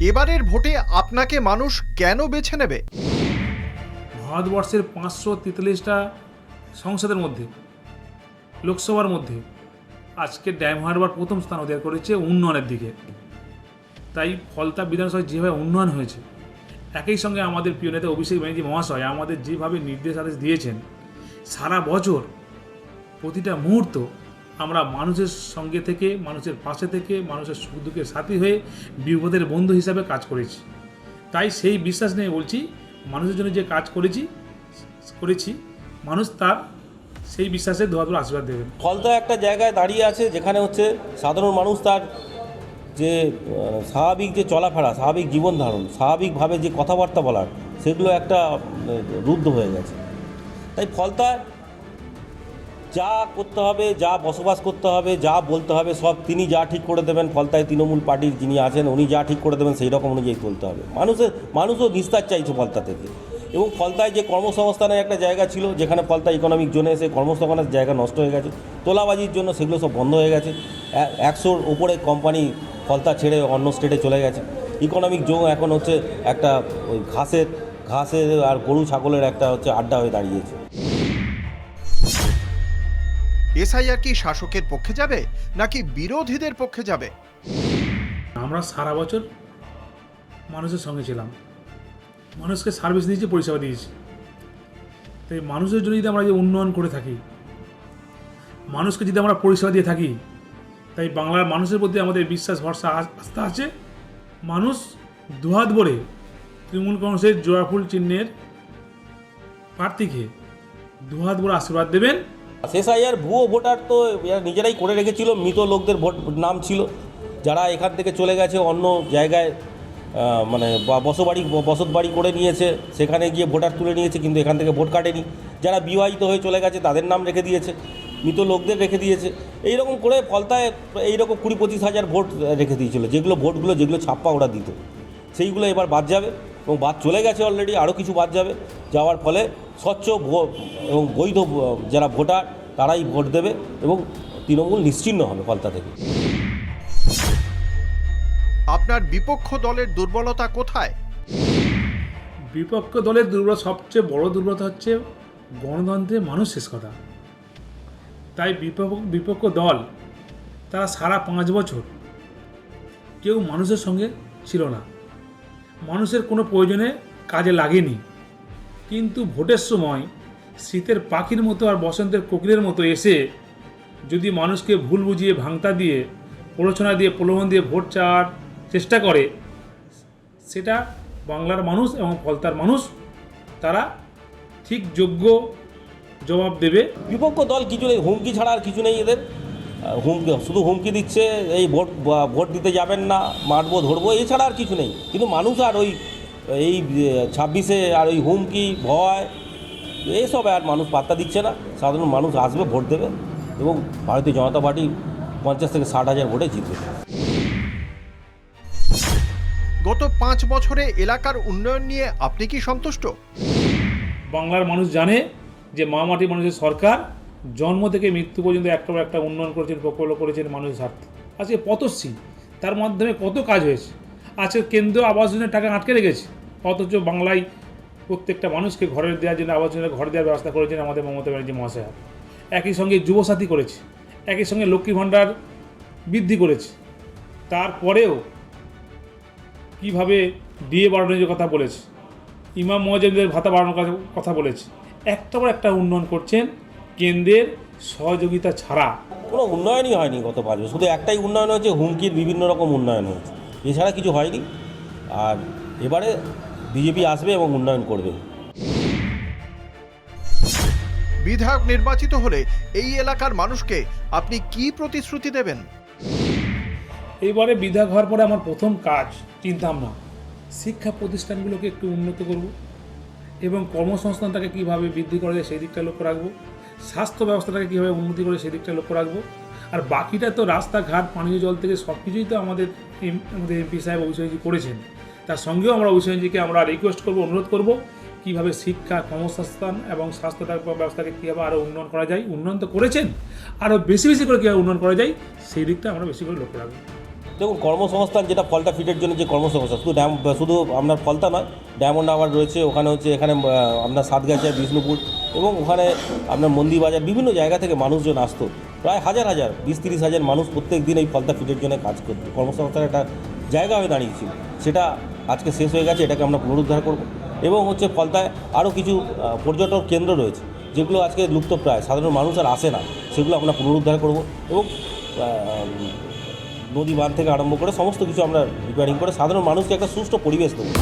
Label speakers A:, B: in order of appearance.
A: এবারের ভোটে আপনাকে মানুষ কেন বেছে নেবে?
B: ভারতবর্ষের 543টা সংসদের মধ্যে, লোকসভার মধ্যে আজকে ড্যাম হারবার প্রথম স্থান অধিকার করেছে উন্নয়নের দিকে। তাই ফলতা বিধানসভায় যেভাবে উন্নয়ন হয়েছে, একই সঙ্গে আমাদের প্রিয় নেতা অভিষেক ব্যানার্জি মহাশয় আমাদের যেভাবে নির্দেশ আদেশ দিয়েছেন, সারা বছর প্রতিটা মুহূর্ত আমরা মানুষের সঙ্গে থেকে, মানুষের পাশে থেকে, মানুষের সুখ দুঃখের সাথী হয়ে বিপদের বন্ধু হিসাবে কাজ করেছি। তাই সেই বিশ্বাস নিয়ে বলছি, মানুষের জন্য যে কাজ করেছি মানুষ তার সেই বিশ্বাসে দোয়াদুর আশীর্বাদ দেবেন।
C: ফলতা একটা জায়গায় দাঁড়িয়ে আছে যেখানে হচ্ছে সাধারণ মানুষ তার যে স্বাভাবিক যে চলাফেরা, স্বাভাবিক জীবন ধারণ, স্বাভাবিকভাবে যে কথাবার্তা বলার, সেগুলো একটা রুদ্ধ হয়ে গেছে। তাই ফলতায় যা করতে হবে, যা বসবাস করতে হবে, যা বলতে হবে, সব তিনি যা ঠিক করে দেবেন, ফলতায় তৃণমূল পার্টির যিনি আছেন উনি যা ঠিক করে দেবেন সেই রকম অনুযায়ী চলতে হবে। মানুষও নিস্তার চাইছে ফলতা থেকে। এবং ফলতায় যে কর্মসংস্থানের একটা জায়গা ছিল, যেখানে ফলতা ইকোনমিক জোনে এসে কর্মসংস্থানের জায়গা নষ্ট হয়ে গেছে, তোলাবাজির জন্য সেগুলো সব বন্ধ হয়ে গেছে। 100-র উপরে কোম্পানি ফলতা ছেড়ে অন্য স্টেটে চলে গেছে। ইকোনমিক জোন এখন হচ্ছে একটা ওই ঘাসের আর গরু ছাগলের একটা হচ্ছে আড্ডা হয়ে দাঁড়িয়েছে।
A: এসআইআর কি শাসকের পক্ষে যাবে নাকি বিরোধীদের পক্ষে যাবে?
B: আমরা সারা বছর মানুষের সঙ্গে ছিলাম, মানুষকে সার্ভিস দিয়েছি, পরিষেবা দিয়েছি। তাই মানুষের জন্য যদি আমরা যে উন্নয়ন করে থাকি, মানুষকে যদি আমরা পরিষেবা দিয়ে থাকি, তাই বাংলার মানুষের প্রতি আমাদের বিশ্বাস, ভরসা, আস্থা আছে। মানুষ দুহাত ভরে তৃণমূল কংগ্রেসের জোড়াফুল চিহ্নের প্রার্থীকে দুহাত ভরে আশীর্বাদ দেবেন।
C: এসআইআর ভুয়ো ভোটার তো এরা নিজেরাই করে রেখেছিল, মৃত লোকদের ভোট নাম ছিল, যারা এখান থেকে চলে গেছে অন্য জায়গায়, মানে বসত বাড়ি করে নিয়েছে, সেখানে গিয়ে ভোটার তুলে নিয়েছে, কিন্তু এখান থেকে ভোট কাটেনি। যারা বিবাহিত হয়ে চলে গেছে তাদের নাম রেখে দিয়েছে, মৃত লোকদের রেখে দিয়েছে। এইরকম করে ফলতায় এইরকম 20-25 হাজার ভোট রেখে দিয়েছিল, যেগুলো ছাপ্পা ওরা দিত, সেইগুলো এবার বাদ যাবে। এবং বাদ চলে গেছে অলরেডি, আরও কিছু বাদ যাবে। যাওয়ার ফলে স্বচ্ছ এবং বৈধ যারা ভোটার তারাই ভোট দেবে এবং তৃণমূল নিশ্চিহ্ন হবে ফলতা থেকে।
A: আপনার বিপক্ষ দলের দুর্বলতা কোথায়?
B: বিপক্ষ দলের সবচেয়ে বড় দুর্বলতা হচ্ছে গণতন্ত্রে মানুষ শেষ কথা। তাই বিপক্ষ দল তারা সারা 5 বছর কেউ মানুষের সঙ্গে ছিল না, মানুষের কোনো প্রয়োজনে কাজে লাগেনি। কিন্তু ভোটের সময় শীতের পাখির মতো আর বসন্তের কোকিলের মতো এসে যদি মানুষকে ভুল বুঝিয়ে, ভাঙতা দিয়ে, প্ররোচনা দিয়ে, প্রলোভন দিয়ে ভোট চাওয়ার চেষ্টা করে, সেটা বাংলার মানুষ এবং ফলতার মানুষ তারা ঠিক যোগ্য জবাব দেবে।
C: বিপক্ষ দল কিছু নেই, হুমকি ছাড়া আর কিছু নেই এদের। শুধু হুমকি দিচ্ছে, এই ভোট দিতে যাবেন না, মারবো ধরবো, এছাড়া আর কিছু নেই। কিন্তু মানুষ আর এই 26-এ আর ওই হুমকি, ভয়, এইসব আর মানুষ পাত্তা দিচ্ছে না। সাধারণ মানুষ আসবে, ভোট দেবে এবং ভারতীয় জনতা পার্টি 50 থেকে 60 হাজার ভোটে জিতবে।
A: গত 5 বছরে এলাকার উন্নয়ন নিয়ে আপনি কি সন্তুষ্ট?
B: বাংলার মানুষ জানে যে মা মাটি মানুষের সরকার জন্ম থেকে মৃত্যু পর্যন্ত একটা উন্নয়ন করেছেন, প্রকল্প করেছেন মানুষের স্বার্থে। আজকে পথশ্রী, তার মাধ্যমে কত কাজ হয়েছে। আজকে কেন্দ্রীয় আবাস যোজনার টাকা আটকে রেখেছে, অথচ বাংলায় প্রত্যেকটা মানুষকে ঘরের দেওয়ার জন্য, আবাস যোজনায় ঘর দেওয়ার ব্যবস্থা করেছেন আমাদের মমতা ব্যানার্জি মহাশয়। একই সঙ্গে যুবসাথী করেছে, একই সঙ্গে লক্ষ্মী ভাণ্ডার বৃদ্ধি করেছে। তারপরেও কীভাবে ডিএ বাড়ানোর কথা বলেছে, ইমাম মুয়াজ্জিনদের ভাতা বাড়ানোর কথা বলেছে। একটা পর একটা উন্নয়ন করছেন কেন্দ্রের সহযোগিতা ছাড়া।
C: কোনো উন্নয়নই হয়নি গত 5 বছর। শুধু একটাই উন্নয়ন হয়েছে, হুমকির বিভিন্ন রকম উন্নয়ন হয়েছে, এছাড়া কিছু হয়নি। আর এবারে বিজেপি আসবে এবং উন্নয়ন করবে।
A: বিধায়ক নির্বাচিত হলে এই এলাকার মানুষকে আপনি কি প্রতিশ্রুতি দেবেন?
B: এইবারে বিধায়ক হওয়ার পরে আমার প্রথম কাজ, চিন্তাভাবনা, শিক্ষা প্রতিষ্ঠানগুলোকে একটু উন্নত করব এবং কর্মসংস্থানটাকে কীভাবে বৃদ্ধি করা যায় সেই দিকটা লক্ষ্য রাখবো। স্বাস্থ্য ব্যবস্থাটাকে কীভাবে উন্নতি করে সেই দিকটা লক্ষ্য রাখবো। আর বাকিটা তো রাস্তাঘাট, পানীয় জল থেকে সব কিছুই তো আমাদের এমপি সাহেব অভিষেকজি করেছেন। তার সঙ্গেও আমরা অভিষেকজিকে আমরা রিকোয়েস্ট করব, অনুরোধ করব, কীভাবে শিক্ষা, কর্মসংস্থান এবং স্বাস্থ্য ব্যবস্থাকে কীভাবে আরও উন্নয়ন করা যায়। উন্নয়ন তো করেছেন, আরও বেশি বেশি করে কীভাবে উন্নয়ন করা যায় সেই দিকটা আমরা বেশি করে লক্ষ্য রাখবো।
C: দেখুন, কর্মসংস্থান যেটা ফলতা ফিটের জন্য যে কর্মসংস্থান, শুধু আপনার ফলতা নয়, ডায়মন্ড হারবার রয়েছে, ওখানে হচ্ছে এখানে আপনার সাতগাছিয়া, বিষ্ণুপুর এবং ওখানে আপনার মন্দিরবাজার বিভিন্ন জায়গা থেকে মানুষজন আসতো, প্রায় হাজার 20-30 হাজার মানুষ প্রত্যেক দিন এই ফলতা ফিটের জন্য কাজ করতো। কর্মসংস্থানের একটা জায়গা হয়ে দাঁড়িয়েছিল, সেটা আজকে শেষ হয়ে গেছে, এটাকে আমরা পুনরুদ্ধার করব। এবং হচ্ছে ফলতায় আরও কিছু পর্যটন কেন্দ্র রয়েছে যেগুলো আজকে লুপ্তপ্রায়, সাধারণ মানুষ আর আসে না, সেগুলো আমরা পুনরুদ্ধার করব এবং নদী বাঁধ থেকে আরম্ভ করে সমস্ত কিছু আমরা রিপেয়ারিং করে সাধারণ মানুষকে একটা সুষ্ঠু পরিবেশ দেবো।